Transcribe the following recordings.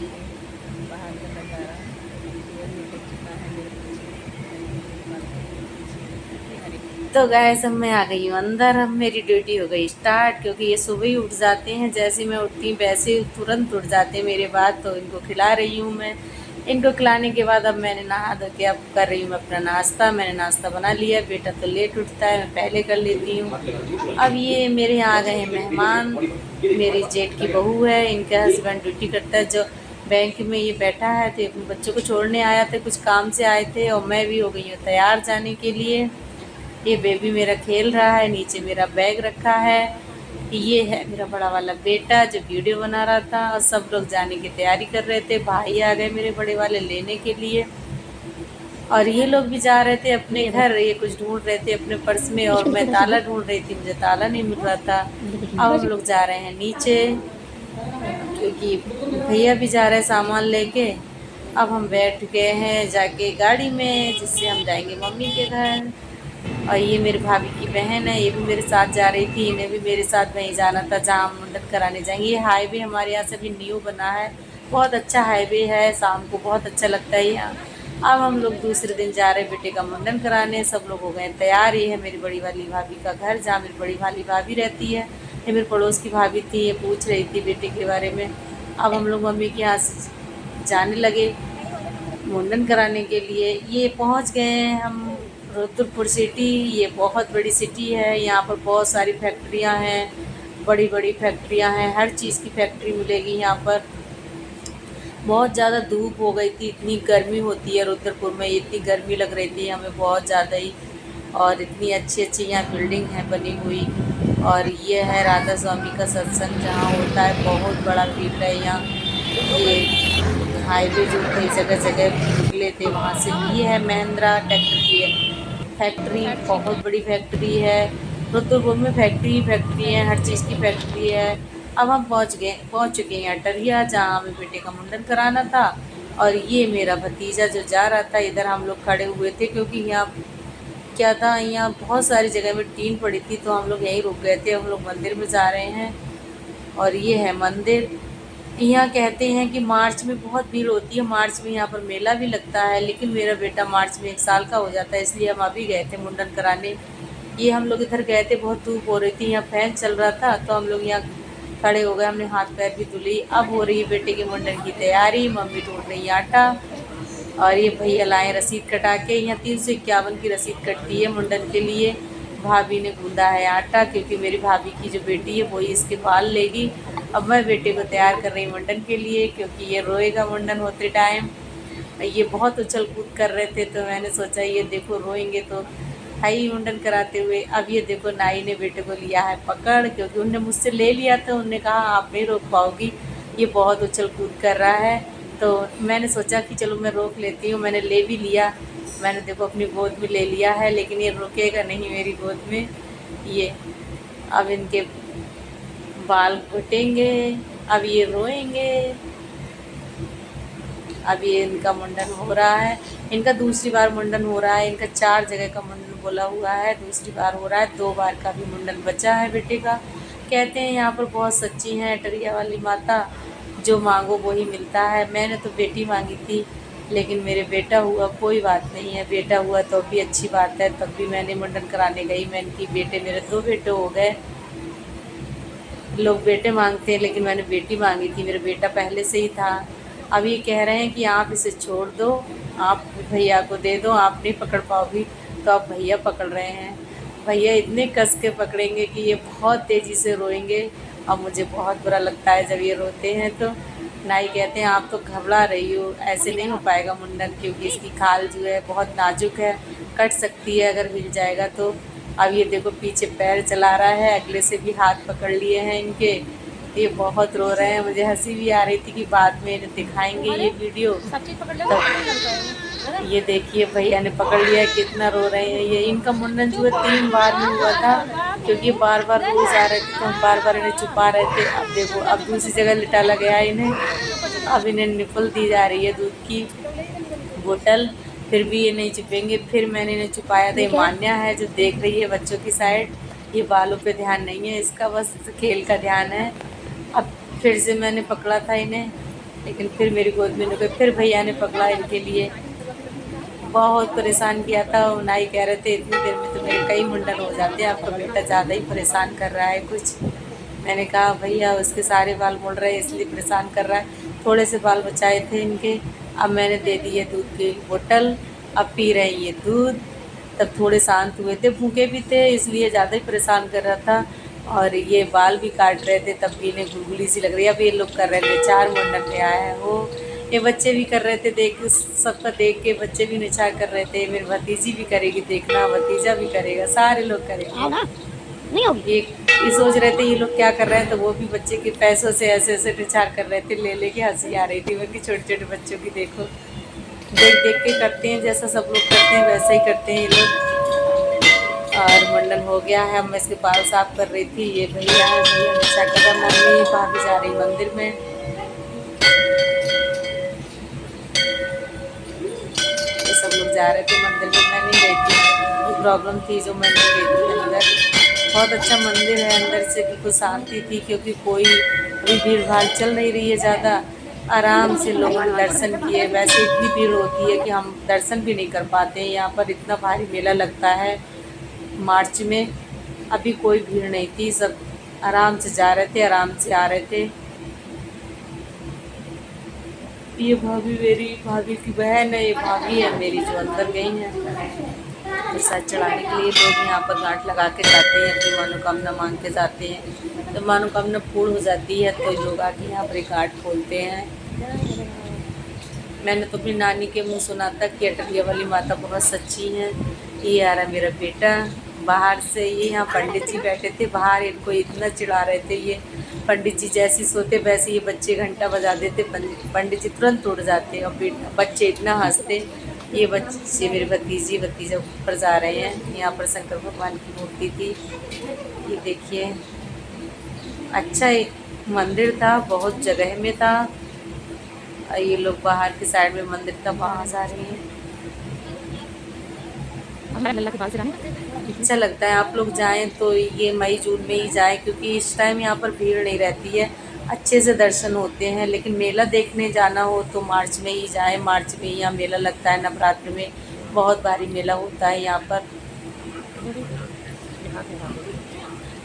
देखिए बाहर का नज़ारा सूरज निकल चुका है मेरे पीछे बालकनी के पीछे देखिए हरे। तो गैस अब मैं आ गई हूँ अंदर। अब मेरी ड्यूटी हो गई स्टार्ट, क्योंकि ये सुबह ही उठ जाते हैं। जैसे ही मैं उठती हूँ वैसे ही तुरंत उठ जाते हैं मेरे बाद। तो इनको खिला रही हूँ मैं। इनको खिलाने के बाद अब मैंने नहा धो के अब कर रही हूँ मैं अपना नाश्ता। मैंने नाश्ता बना लिया। बेटा तो लेट उठता है, मैं पहले कर लेती हूँ। अब ये मेरे यहाँ आ गए हैं मेहमान। मेरी जेठ की बहू है, इनके हस्बैंड ड्यूटी करता है जो बैंक में। ये बैठा है तो अपने बच्चों को छोड़ने आया था, कुछ काम से आए थे। और मैं भी हो गई हूँ तैयार जाने के लिए। ये बेबी मेरा खेल रहा है, नीचे मेरा बैग रखा है। ये है मेरा बड़ा वाला बेटा जो वीडियो बना रहा था। और सब लोग जाने की तैयारी कर रहे थे। भाई आ गए मेरे बड़े वाले लेने के लिए। और ये लोग भी जा रहे थे अपने घर। ये कुछ ढूंढ रहे थे अपने पर्स में और मैं ताला ढूंढ रही थी, मुझे ताला नहीं मिल रहा था। अब हम लोग जा रहे हैं नीचे, क्योंकि भैया भी जा रहे हैं सामान लेके। अब हम बैठ गए हैं जाके गाड़ी में, जिससे हम जाएंगे मम्मी के घर। और ये मेरी भाभी की बहन है, ये भी मेरे साथ जा रही थी। इन्हें भी मेरे साथ वहीं जाना था जहाँ हम मुंडन कराने जाएंगे। ये हाईवे हमारे यहाँ से भी न्यू बना है, बहुत अच्छा हाईवे है। शाम को बहुत अच्छा लगता है यहाँ। अब हम लोग दूसरे दिन जा रहे हैं बेटे का मुंडन कराने। सब लोग हो गए तैयार। ये है मेरी बड़ी वाली भाभी का घर, जहाँ मेरी बड़ी वाली भाभी रहती है। ये मेरे पड़ोस की भाभी थी, ये पूछ रही थी बेटे के बारे में। अब हम लोग मम्मी के यहाँ से जाने लगे मुंडन कराने के लिए। ये पहुंच गए हैं हम रुद्रपुर सिटी। ये बहुत बड़ी सिटी है, यहाँ पर बहुत सारी फैक्ट्रियाँ हैं, बड़ी बड़ी फैक्ट्रियाँ हैं। हर चीज़ की फैक्ट्री मिलेगी यहाँ पर। बहुत ज़्यादा धूप हो गई थी, इतनी गर्मी होती है रुद्रपुर में, इतनी गर्मी लग रही थी हमें बहुत ज़्यादा ही। और इतनी अच्छी अच्छी यहाँ बिल्डिंग है बनी हुई। और ये है राधा स्वामी का सत्संग जहाँ होता है। बहुत बड़ा फील्ड है यहाँ। ये हाईवे जो थे जगह जगह निकले थे वहाँ से। ये है महिंद्रा ट्रैक्टर की फैक्ट्री, बहुत बड़ी फैक्ट्री है। रुद्रपुर में फैक्ट्री ही फैक्ट्री है, हर चीज़ की फैक्ट्री है। अब हम पहुँच चुके हैं अटरिया, जहाँ हमें बेटे का मुंडन कराना था। और ये मेरा भतीजा जो जा रहा था, इधर हम लोग खड़े हुए थे क्योंकि यहाँ क्या था, यहाँ बहुत सारी जगह में टीन पड़ी थी तो हम लोग यहीं रुक गए थे। हम लोग मंदिर में जा रहे हैं। और ये है मंदिर। यहाँ कहते हैं कि मार्च में बहुत भीड़ होती है, मार्च में यहाँ पर मेला भी लगता है। लेकिन मेरा बेटा मार्च में 1 साल का हो जाता है, इसलिए हम अभी गए थे मुंडन कराने। ये हम लोग इधर गए थे, बहुत धूप हो रही थी, यहाँ फैन चल रहा था तो हम लोग यहाँ खड़े हो गए। हमने हाथ पैर भी धुली। अब हो रही है बेटे के मुंडन की तैयारी। मम्मी ढूंढ रही है आटा। और ये भैया लाए रसीद कटा के। यहाँ 351 की रसीद कटती है मुंडन के लिए। भाभी ने गूंदा है आटा, क्योंकि मेरी भाभी की जो बेटी है वही इसके बाल लेगी। अब मैं बेटे को तैयार कर रही हूँ मुंडन के लिए, क्योंकि ये रोएगा मुंडन होते टाइम। ये बहुत उछल कूद कर रहे थे तो मैंने सोचा ये देखो रोएंगे तो है ही मुंडन कराते हुए। अब ये देखो नाई ने बेटे को लिया है पकड़, क्योंकि उनने मुझसे ले लिया था। उनने कहा आप नहीं रोक पाओगी, ये बहुत उछल कूद कर रहा है। तो मैंने सोचा कि चलो मैं रोक लेती हूँ। मैंने ले भी लिया, मैंने देखो अपनी गोद में ले लिया है। लेकिन ये रुकेगा नहीं मेरी गोद में। ये अब इनके बाल घुटेंगे, अब ये रोएंगे। अब ये इनका मुंडन हो रहा है। इनका दूसरी बार मुंडन हो रहा है। इनका 4 जगह का मुंडन बोला हुआ है, दूसरी बार हो रहा है। 2 बार का भी मुंडन बचा है बेटे का। कहते हैं यहाँ पर बहुत सच्ची है अटरिया वाली माता, जो मांगो वही मिलता है। मैंने तो बेटी मांगी थी, लेकिन मेरे बेटा हुआ, कोई बात नहीं है। बेटा हुआ तो भी अच्छी बात है, तब भी मैंने मुंडन कराने गई। मैं इनकी बेटे, मेरे 2 बेटे हो गए। लोग बेटे मांगते हैं, लेकिन मैंने बेटी मांगी थी। मेरा बेटा पहले से ही था। अब ये कह रहे हैं कि आप इसे छोड़ दो, आप भैया को दे दो, आप नहीं पकड़ पाओगी। तो अब भैया पकड़ रहे हैं। भैया इतने कस के पकड़ेंगे कि ये बहुत तेज़ी से रोएंगे। और मुझे बहुत बुरा लगता है जब ये रोते हैं। तो नाई कहते हैं आप तो घबरा रही हो, ऐसे नहीं हो पाएगा मुंडन, क्योंकि इसकी खाल जो है बहुत नाजुक है, कट सकती है अगर हिल जाएगा तो। अब ये देखो पीछे पैर चला रहा है, अगले से भी हाथ पकड़ लिए हैं इनके। ये बहुत रो रहे हैं। मुझे हंसी भी आ रही थी कि बाद में इन्हें दिखाएंगे ये वीडियो। तो ये देखिए भैया ने पकड़ लिया, कितना रो रहे हैं ये। इनका मुंडन जो है 3 बार में हुआ था, क्योंकि बार बार रोज आ रहे थे तो हम बार बार इन्हें छुपा रहे थे। अब देखो अब दूसरी जगह लिटाला गया है इन्हें। अब इन्हें निपल दी जा रही है दूध की बोतल, फिर भी ये नहीं छुपेंगे। फिर मैंने इन्हें छुपाया था। ये मान्या है जो देख रही है बच्चों की साइड, ये बालों पे ध्यान नहीं है इसका, बस खेल का ध्यान है। अब फिर से मैंने पकड़ा था इन्हें। लेकिन फिर मेरी गोद में गए, फिर भैया ने पकड़ा इनके लिए। बहुत परेशान किया था, नाई कह रहे थे इतनी देर में तो मेरे कई मुंडन हो जाते हैं, आपका बेटा ज़्यादा ही परेशान कर रहा है कुछ। मैंने कहा भैया उसके सारे बाल मुड़ रहे हैं इसलिए परेशान कर रहा है, थोड़े से बाल बचाए थे इनके। अब मैंने दे दिए दूध की बोतल, अब पी रहे हैं ये दूध। तब थोड़े शांत हुए थे, भूखे भी थे इसलिए ज़्यादा ही परेशान कर रहा था। और ये बाल भी काट रहे थे, तब भी इन्हें गुलगुली सी लग रही है। अब ये लोग कर रहे थे, 4 मुंडन में आया है वो। ये बच्चे भी कर रहे थे, देख सबका देख के बच्चे भी निछावर कर रहे थे। मेरी भतीजी भी करेगी, देखना भतीजा भी करेगा, सारे लोग करेंगे ना, नहीं होगी। ये सोच रहे थे ये लोग क्या कर रहे हैं, तो वो भी बच्चे के पैसों से ऐसे ऐसे निछावर कर रहे थे, ले लेके हंसी आ रही थी उनकी। छोटे छोटे बच्चों की देखो, देख देख के करते हैं, जैसा सब लोग करते हैं वैसा ही करते हैं ये लोग। और मुंडन हो गया है, अब मैं इसके बाल साफ कर रही थी। ये भैया है, भैया निछा कर रहा, मम्मी भाभी जा रही मंदिर में। ये सब लोग जा रहे थे मंदिर में, मैं नहीं गई थी, कोई प्रॉब्लम थी जो मैं नहीं गई थी अंदर। बहुत अच्छा मंदिर है, अंदर से बिल्कुल शांति थी, क्योंकि कोई अभी भीड़ भाड़ चल नहीं रही है ज़्यादा। आराम से लोगों ने दर्शन किए। वैसे इतनी भीड़ होती है कि हम दर्शन भी नहीं कर पाते हैं, यहाँ पर इतना भारी मेला लगता है मार्च में। अभी कोई भीड़ नहीं थी, सब आराम से जा रहे थे, आराम से आ रहे थे। ये भाभी मेरी भाभी की बहन है, ये भाभी है मेरी जो अंदर गई हैं प्रसाद चढ़ाने के लिए। लोग यहाँ पर गांठ लगा के जाते हैं, अपनी मनोकामना मांग के जाते हैं, तो मनोकामना पूर्ण हो जाती है तो लोग आके यहाँ पर एक गांठ खोलते हैं। मैंने तो अपनी नानी के मुँह सुना था कि अटलिया वाली माता बहुत सच्ची हैं। ये आ रहा मेरा बेटा बाहर से, ये यहाँ पंडित जी बैठे थे बाहर, इनको इतना चिढ़ा रहे थे ये। पंडित जी जैसे सोते वैसे ये बच्चे घंटा बजा देते, पंडित जी तुरंत उठ जाते और बच्चे इतना हंसते। ये बच्चे मेरे भतीजी भतीजा ऊपर जा रहे हैं। यहाँ पर शंकर भगवान की मूर्ति थी, ये देखिए। अच्छा एक मंदिर था, बहुत जगह में था। ये लोग बाहर के साइड में मंदिर था, वहाँ जा रहे हैं। अच्छा लगता है, आप लोग जाएं तो ये मई जून में ही जाएं, क्योंकि इस टाइम यहाँ पर भीड़ नहीं रहती है, अच्छे से दर्शन होते हैं। लेकिन मेला देखने जाना हो तो मार्च में ही जाएं, मार्च में यहाँ मेला लगता है, नवरात्र में बहुत भारी मेला होता है यहाँ पर।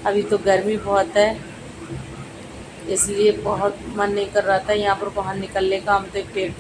अभी तो गर्मी बहुत है इसलिए बहुत मन नहीं कर रहा था यहाँ पर बाहर निकलने का। हम तो एक पेड़